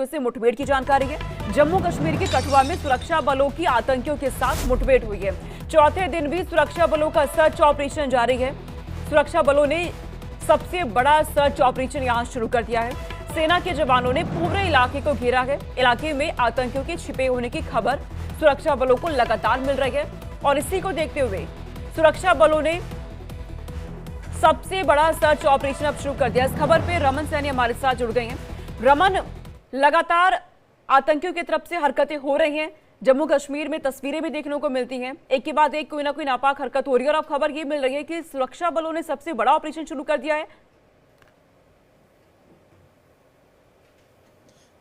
आतंकियों से मुठभेड़ की जानकारी है। जम्मू कश्मीर के कठुआ में सुरक्षा बलों की आतंकियों के साथ मुठभेड़ हुई है। चौथे दिन भी सुरक्षा बलों का सर्च ऑपरेशन जारी है। सुरक्षा बलों ने सबसे बड़ा सर्च ऑपरेशन यहां शुरू कर दिया है। सेना के जवानों ने पूरे इलाके को घेरा है। इलाके में आतंकियों के छिपे होने की खबर सुरक्षा बलों को लगातार मिल रही है और इसी को देखते हुए सुरक्षा बलों ने सबसे बड़ा सर्च ऑपरेशन अब शुरू कर दिया। इस खबर पे रमन सैनी हमारे साथ जुड़ गए हैं। रमन, लगातार आतंकियों की तरफ से हरकतें हो रही हैं। जम्मू कश्मीर में तस्वीरें भी देखने को मिलती हैं, एक के बाद एक कोई ना कोई नापाक हरकत हो रही है और अब खबर ये मिल रही है कि सुरक्षा बलों ने सबसे बड़ा ऑपरेशन शुरू कर दिया है।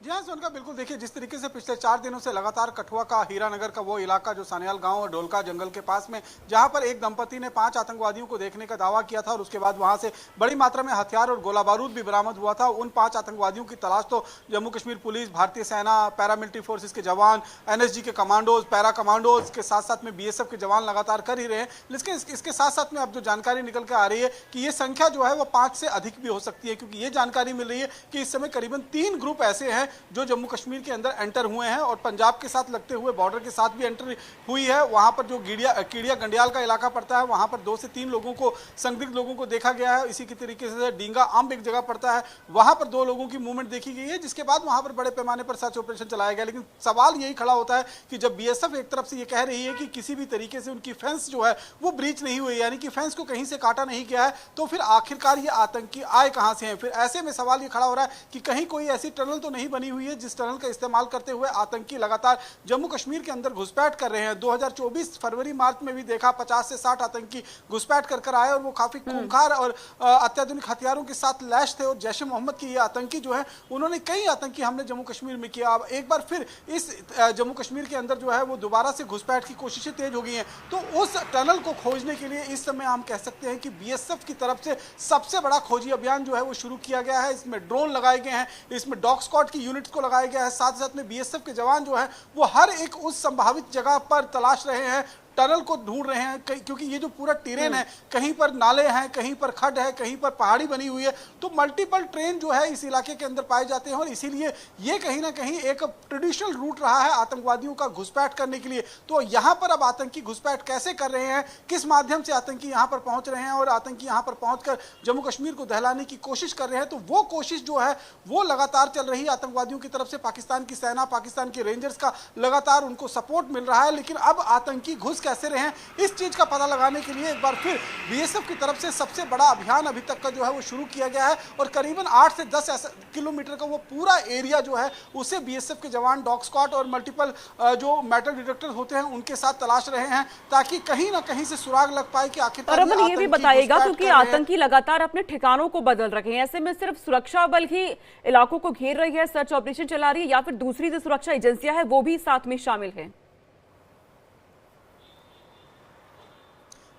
जी हाँ सोनका, बिल्कुल। देखिए, जिस तरीके से पिछले 4 दिनों से लगातार कठुआ का हीरानगर का वो इलाका जो सान्याल गांव और ढोलका जंगल के पास में, जहां पर एक दंपति ने 5 आतंकवादियों को देखने का दावा किया था और उसके बाद वहां से बड़ी मात्रा में हथियार और गोला बारूद भी बरामद हुआ था। उन 5 आतंकवादियों की तलाश तो जम्मू कश्मीर पुलिस, भारतीय सेना, पैरामिलिट्री फोर्सेज के जवान, एनएसजी के कमांडोज, पैरा कमांडोज के साथ साथ में बीएसएफ के जवान लगातार कर ही रहे हैं। लेकिन इसके साथ साथ में अब जो जानकारी निकल कर आ रही है कि ये संख्या जो है वो 5 से अधिक भी हो सकती है, क्योंकि ये जानकारी मिल रही है कि इस समय करीबन 3 ग्रुप ऐसे हैं जो जम्मू कश्मीर के अंदर एंटर हुए हैं और पंजाब के साथ लगते हुए बॉर्डर के साथ भी एंटर हुई है। वहां पर जो कीड़िया गंडियाल का इलाका पड़ता है, वहां पर 2 से 3 लोगों को, संदिग्ध लोगों को देखा गया है। इसी की तरीके से डींगा आम एक जगह पड़ता है, वहां पर 2 लोगों की मूवमेंट देखी गई है, जिसके बाद वहां पर बड़े पैमाने पर सर्च ऑपरेशन चलाया गया। लेकिन सवाल यही खड़ा होता है कि जब बीएसएफ एक तरफ से ये कह रही है कि किसी भी तरीके से उनकी फेंस जो है वो ब्रीच नहीं हुई, यानी कि फेंस को कहीं से काटा नहीं गया है, तो फिर आखिरकार ये आतंकी आए कहां से हैं? फिर ऐसे में सवाल ये खड़ा हो रहा है कि कहीं कोई ऐसी टनल तो नहीं बनी हुई है जिस टनल का इस्तेमाल करते हुए आतंकी लगातार जम्मू कश्मीर के अंदर घुसपैठ कर रहे हैं। 2024 फरवरी मार्च में भी देखा 50 से 60 आतंकी घुसपैठ कर आए और वो काफी खूंखार और अत्याधुनिक हथियारों के साथ लैस थे। और जैश ए मोहम्मद के ये आतंकी जो है उन्होंने कई आतंकी हमले जम्मू कश्मीर में किया। अब एक बार फिर इस जम्मू कश्मीर के अंदर जो है वो दोबारा से घुसपैठ की कोशिशें तेज हो गई हैं। तो उस टनल को खोजने के लिए इस समय हम कह सकते हैं कि बीएसएफ की तरफ से सबसे बड़ा खोजी अभियान जो है वो शुरू किया गया है। इसमें ड्रोन लगाए गए हैं, इसमें डॉग स्क्वाड की यूनिट्स को लगाया गया है, साथ साथ में बीएसएफ के जवान जो है वो हर एक उस संभावित जगह पर तलाश रहे हैं, टनल को ढूंढ रहे हैं, क्योंकि ये जो पूरा टेरेन है, कहीं पर नाले हैं, कहीं पर खड्ड है, कहीं पर पहाड़ी बनी हुई है, तो मल्टीपल ट्रेन जो है इस इलाके के अंदर पाए जाते हैं और इसीलिए ये कहीं ना कहीं एक ट्रेडिशनल रूट रहा है आतंकवादियों का घुसपैठ करने के लिए। तो यहाँ पर अब आतंकी घुसपैठ कैसे कर रहे हैं, किस माध्यम से आतंकी यहाँ पर पहुंच रहे हैं और आतंकी यहाँ पर पहुंचकर जम्मू कश्मीर को दहलाने की कोशिश कर रहे हैं, तो वो कोशिश जो है वो लगातार चल रही है आतंकवादियों की तरफ से। पाकिस्तान की सेना, पाकिस्तान के रेंजर्स का लगातार उनको सपोर्ट मिल रहा है। लेकिन अब आतंकी घुस कैसे रहे हैं, इस चीज का पता लगाने के लिए एक बार फिर बीएसएफ की तरफ से सबसे बड़ा अभियान अभी तक का जो है वो शुरू किया गया है और करीबन 8 से 10 किलोमीटर का वो पूरा एरिया जो है उसे बीएसएफ के जवान, डॉग स्क्वाड और मल्टीपल जो मेटल डिटेक्टर होते हैं उनके साथ तलाश रहे हैं, ताकि कहीं ना कहीं से सुराग लग पाए कि आखिरकार ये भी बताइएगा, क्योंकि आतंकी लगातार अपने ठिकानों को बदल रहे हैं, ऐसे में सिर्फ सुरक्षा बल ही इलाकों को घेर रही है, सर्च ऑपरेशन चला रही है, या फिर दूसरी जो सुरक्षा एजेंसियां हैं वो भी साथ में शामिल है?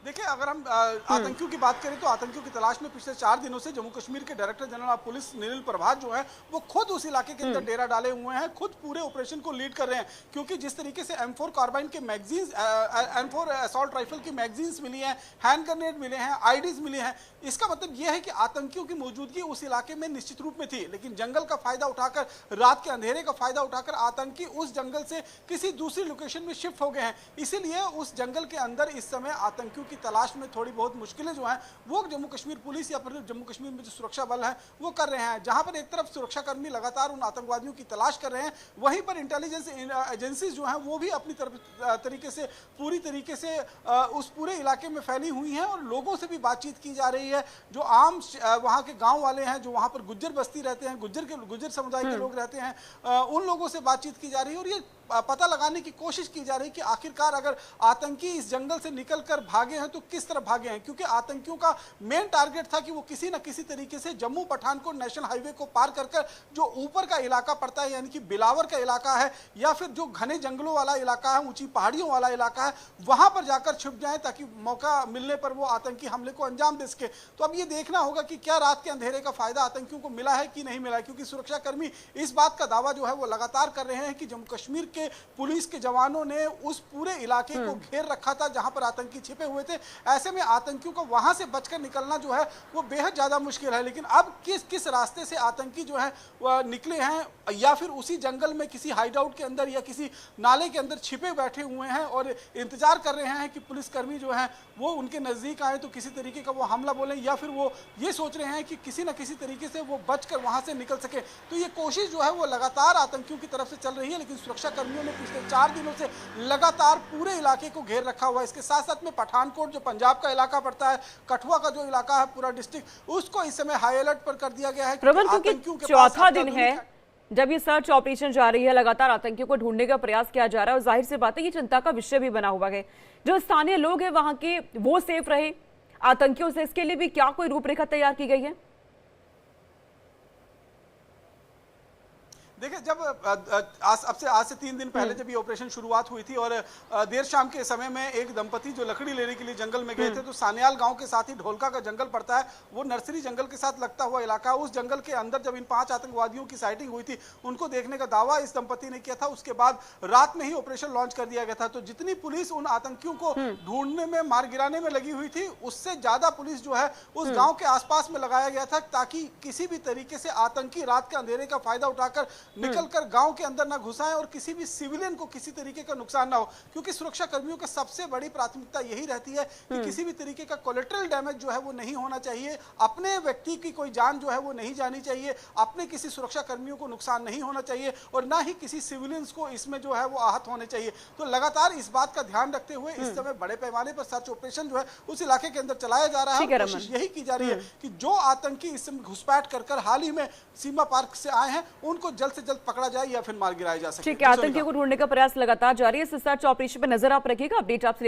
देखिए, अगर हम आतंकियों की बात करें तो आतंकियों की तलाश में पिछले 4 दिनों से जम्मू कश्मीर के डायरेक्टर जनरल ऑफ पुलिस निरिल प्रभात जो है वो खुद उस इलाके के अंदर डेरा डाले हुए हैं, खुद पूरे ऑपरेशन को लीड कर रहे हैं। क्योंकि जिस तरीके से M4 कार्बाइन के मैगजीन्स, M4 असॉल्ट राइफल की मैगजीन्स मिली हैं, हैंड ग्रेनेड मिले हैं, आईडीज मिले हैं, इसका मतलब यह है कि आतंकियों की मौजूदगी उस इलाके में निश्चित रूप में थी। लेकिन जंगल का फायदा उठाकर, रात के अंधेरे का फायदा उठाकर आतंकी उस जंगल से किसी दूसरी लोकेशन में शिफ्ट हो गए हैं। इसीलिए उस जंगल के अंदर इस समय आतंकियों की तलाश में थोड़ी बहुत मुश्किलें जो हैं वो जम्मू कश्मीर पुलिस या फिर जम्मू कश्मीर में जो सुरक्षा बल है वो कर रहे हैं। जहां पर एक तरफ सुरक्षाकर्मी लगातार उन आतंकवादियों की तलाश कर रहे हैं, वहीं पर इंटेलिजेंस एजेंसीज जो हैं वो भी अपनी तरीके से पूरी तरीके से उस पूरे इलाके में फैली हुई हैं और लोगों से भी बातचीत की जा रही है। जो आम वहाँ के गाँव वाले हैं, जो वहाँ पर गुज्जर बस्ती रहते हैं, गुज्जर समुदाय के लोग रहते हैं, उन लोगों से बातचीत की जा रही है और ये पता लगाने की कोशिश की जा रही है कि आखिरकार अगर आतंकी इस जंगल से निकलकर भागे हैं तो किस तरफ भागे हैं। क्योंकि आतंकियों का मेन टारगेट था कि वो किसी न किसी तरीके से जम्मू पठानकोट नेशनल हाईवे को पार कर जो ऊपर का इलाका पड़ता है, यानी कि बिलावर का इलाका है या फिर जो घने जंगलों वाला इलाका है, ऊंची पहाड़ियों वाला इलाका है, वहां पर जाकर छिप जाएं ताकि मौका मिलने पर वो आतंकी हमले को अंजाम दे सके। तो अब ये देखना होगा कि क्या रात के अंधेरे का फायदा आतंकियों को मिला है कि नहीं मिला है, क्योंकि सुरक्षाकर्मी इस बात का दावा जो है वो लगातार कर रहे हैं कि जम्मू कश्मीर के पुलिस के जवानों ने उस पूरे इलाके को घेर रखा था जहां पर आतंकी छिपे हुए थे। ऐसे में आतंकियों को वहां से बचकर निकलना जो है वो बेहद ज्यादा मुश्किल है। लेकिन अब किस रास्ते से आतंकी जो है वह निकले हैं, या फिर उसी जंगल में किसी हाइड आउट के अंदर या किसी नाले के अंदर छिपे बैठे हुए हैं और इंतजार कर रहे हैं कि पुलिसकर्मी जो है वो उनके नजदीक आए तो किसी तरीके का वो हमला बोलें, या फिर वो ये सोच रहे हैं कि किसी न किसी तरीके से वो बचकर वहां से निकल सके। तो ये कोशिश जो है वो लगातार आतंकियों की तरफ से चल रही है। लेकिन सुरक्षा कर्मियों ने पिछले 4 दिनों से लगातार पूरे इलाके को घेर रखा हुआ है। इसके साथ साथ में पठानकोट जो पंजाब का इलाका पड़ता है, कठुआ का जो इलाका है पूरा डिस्ट्रिक्ट, उसको इस समय हाई अलर्ट पर कर दिया गया है। क्योंकि चौथा दिन है जब ये सर्च ऑपरेशन जारी है, लगातार आतंकियों को ढूंढने का प्रयास किया जा रहा है और जाहिर सी बात है ये चिंता का विषय भी बना हुआ है। जो स्थानीय लोग हैं वहां के, वो सेफ रहे आतंकियों से, इसके लिए भी क्या कोई रूपरेखा तैयार की गई है? देखिए, जब आज से 3 दिन पहले जब ये ऑपरेशन शुरुआत हुई थी और देर शाम के समय में एक दंपति जो लकड़ी लेने के लिए जंगल में गए थे, तो सान्याल गांव के साथ ही ढोलका का जंगल पड़ता है, वो नर्सरी जंगल के साथ लगता हुआ इलाका। उस जंगल के अंदर जब इन 5 आतंकवादियों की साइटिंग हुई थी, उनको देखने का दावा इस दंपति ने किया था। उसके बाद रात में ही ऑपरेशन लॉन्च कर दिया गया था। तो जितनी पुलिस उन आतंकियों को ढूंढने में, मार गिराने में लगी हुई थी, उससे ज्यादा पुलिस जो है उस गांव के आसपास में लगाया गया था, ताकि किसी भी तरीके से आतंकी रात के अंधेरे का फायदा उठाकर निकलकर गांव के अंदर ना घुसाएं और किसी भी सिविलियन को किसी तरीके का नुकसान ना हो। क्योंकि सुरक्षा कर्मियों की सबसे बड़ी प्राथमिकता यही रहती है कि किसी भी तरीके का कोलेटरल डैमेज जो है वो नहीं होना चाहिए, अपने व्यक्ति की कोई जान जो है वो नहीं जानी चाहिए, अपने किसी सुरक्षा कर्मियों को नुकसान नहीं होना चाहिए और ना ही किसी सिविलियंस को इसमें जो है वो आहत होने चाहिए। तो लगातार इस बात का ध्यान रखते हुए इस समय बड़े पैमाने पर सर्च ऑपरेशन जो है उस इलाके के अंदर चलाया जा रहा है। कोशिश यही की जा रही है कि जो आतंकी इस समय घुसपैठ कर हाल ही में सीमा पार से आए हैं, उनको जल्द से जल्द पकड़ा जाए या फिर मार गिराया जा सके। ठीक है, आतंकियों को ढूंढने का प्रयास लगातार जारी है। इस सर्च ऑपरेशन पर नजर आप रखिएगा। अपडेट आपसे